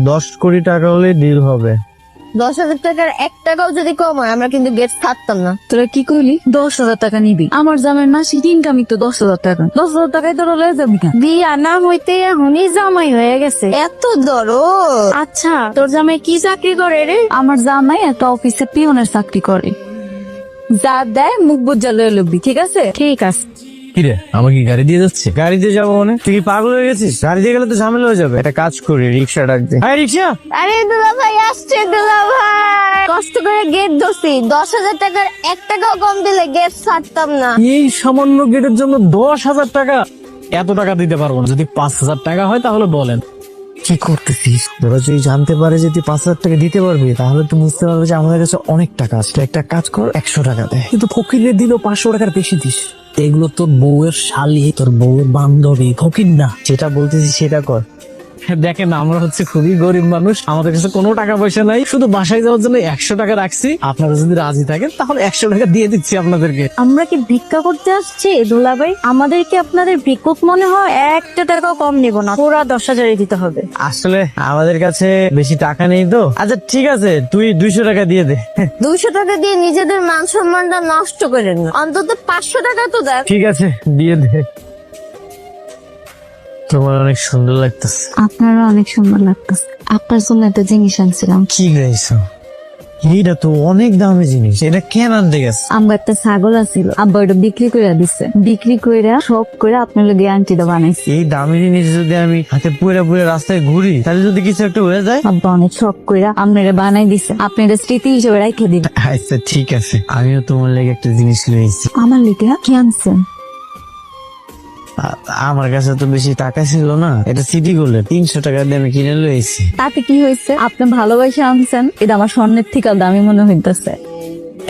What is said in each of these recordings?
10 কোটি টাকা হলে ডিল হবে। 10,000 টাকার 1 টাকাও যদি কম হয় আমরা কিন্তু গেট ছাড়তাম না। তোরা কি কইলি 10,000 টাকা নিবি? আমার জামাই মাসিক ইনকামই তো 10,000 টাকা। 10,000 টাকায় তোরা লয়ে যাবি কেন? বিয়া না হইতে এখনই জামাই হয়ে গেছে, এত দরদ। আচ্ছা তোর জামাই কি চাকরি করে রে? আমার জামাই একটা অফিসে পিয়নের চাকরি করে। যা দেয় মুখ বুঝা লয়ে লবি, ঠিক আছে? ঠিক আছে। কিরে আমাকে কি গাড়ি দিয়ে যাচ্ছে? গাড়ি দিয়ে যাবো মানে? তুই কি পাগল হয়ে গেছিস? গাড়ি দিয়ে গেলে তো ঝামেলা হয়ে যাবে। একটা কাজ করি, রিক্সা ডাক দে। হ্যাঁ রিক্সা। আরে দুলা ভাই আসছে, দুলা ভাই কষ্ট করে গেট ধরছি, 10,000 টাকার 1 টাকাও কম দিলে গেট ছাড়তাম না। এই সামান্য গেটের জন্য 10,000 টাকা? এত টাকা দিতে পারবো না। যদি 5,000 টাকা হয় তাহলে বলেন। কি করতেছিস? তোরা যদি জানতে পারে যে তুই 5,000 টাকা দিতে পারবি তাহলে তুই বুঝতে পারবে যে আমাদের কাছে অনেক টাকা আছে। তুই একটা কাজ কর, 100 টাকা দে। কিন্তু ফকিরে দিল 500 টাকার বেশি দিস। এগুলো তোর বউয়ের শালি, তোর বউয়ের বান্ধবী, ফকির না। যেটা বলতেছিস সেটা কর। দেখেন আমরা হচ্ছে খুবই গরিব মানুষ, আমাদের কাছে কোনো টাকা পয়সা নাই, শুধু বাসায় যাওয়ার জন্য 100 টাকা রাখছি। আপনারা যদি রাজি থাকেন তাহলে 100 টাকা দিয়ে দিচ্ছি আপনাদেরকে। আমরা কি ভিক্ষা করতে আসছি দুলা ভাই? আমাদের কি আপনাদের ভিক্ষুক মনে হয়? 1 টাকাও কম নিব না, পুরা 10,000 দিতে হবে। আসলে আমাদের কাছে বেশি টাকা নেই তো। আচ্ছা ঠিক আছে, তুই 200 টাকা দিয়ে দে। 200 টাকা দিয়ে নিজেদের মান সম্মানটা নষ্ট করেন না, অন্তত 500 টাকা তো দেন। ঠিক আছে দিয়ে দে। তোমার অনেক সুন্দর লাগতেছে। আপনারও অনেক সুন্দর লাগতেছে। আপনার জন্য একটা জিনিস আনছিলাম। কি গাইছো? এইটা তো অনেক দামি জিনিস, এটা কেন আনতে গেছে? আমার একটা ছাগল আছিল, আব্বা ওটা বিক্রি করে দিচ্ছে। বিক্রি কইরা সব করে আপনার লগে আন্টিটা বানাইছি। এই দামি জিনিস যদি আমি হাতে পুরে পুরে রাস্তায় ঘুরি তাহলে যদি কিছু একটা হয়ে যায়? আব্বা অনেক শখ কইরা আপনারা বানাই দিছে, আপনি এটা স্মৃতি হিসেবে রাখে দিবেন। আচ্ছা ঠিক আছে, আমিও তোমার লেগে একটা জিনিস লইছি। আমার লিখে কি আনছেন? আমার কাছে তো বেশি টাকা ছিল না, এটা সিটি গোল্ডের 300 টাকা দিয়ে আমি কিনে লইছি। তাতে কি হয়েছে? আপনি ভালোবাসে আনছেন, এটা আমার স্বর্ণের থেকে দামি মনে হইতেছে।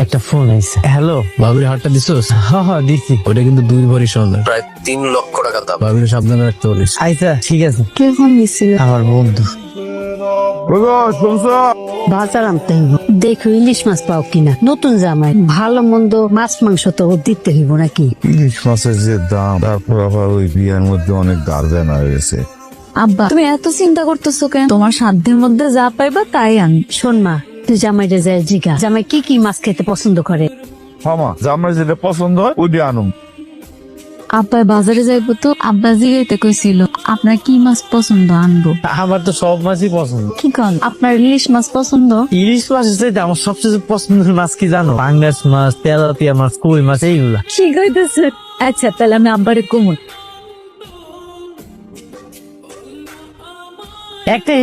একটা ফোন আইছে। হ্যালো ভাবির হাটটা দিছোস? হ্যাঁ দিছি। ওটা কিন্তু 2 ভরি স্বর্ণের, প্রায় 3 লক্ষ টাকা দাম। ভাবির সাবধানে রাখতে বলিস। আচ্ছা ঠিক আছে। কে ফোন দিছিল? আমার বন্ধু। বাজার আনতে হইব, দেখো ইলিশ মাছ পাও কিনা। নতুন জামাই, ভালো মন্দ মাছ মাংস তো দিতে হইব নাকি। ইলিশ মাছের যে দাম, তারপর আবার ওই বিয়ার মধ্যে অনেক গার্জেন হয়েছে। আব্বা তুমি এত চিন্তা করতেছো কেন? তোমার সাধ্যের মধ্যে যা পাইবা তাই আনি। শোন মা, তুই জামাইটা যায় জিগা, জামাই কি কি মাছ খেতে পছন্দ করে। মামা জামাই যেটা পছন্দ হয় ওইটা আনুম। আব্বা বাজারে যাইবো তো, আব্বা জিগাইতে কইছিল আপনার কি মাছ পছন্দ আনবো। আমার তো সব মাছই পছন্দ। কি কন আপনার ইলিশ মাছ পছন্দ? ইলিশ মাছের চাইতে আমার সবচেয়ে পছন্দের মাছ কি জানো? পাঙ্গাস মাছ, তেলাপিয়া মাছ, কই মাছ, এইগুলা। কি কইতেছে? আচ্ছা তাহলে আমি আব্বারে কমুন। একটা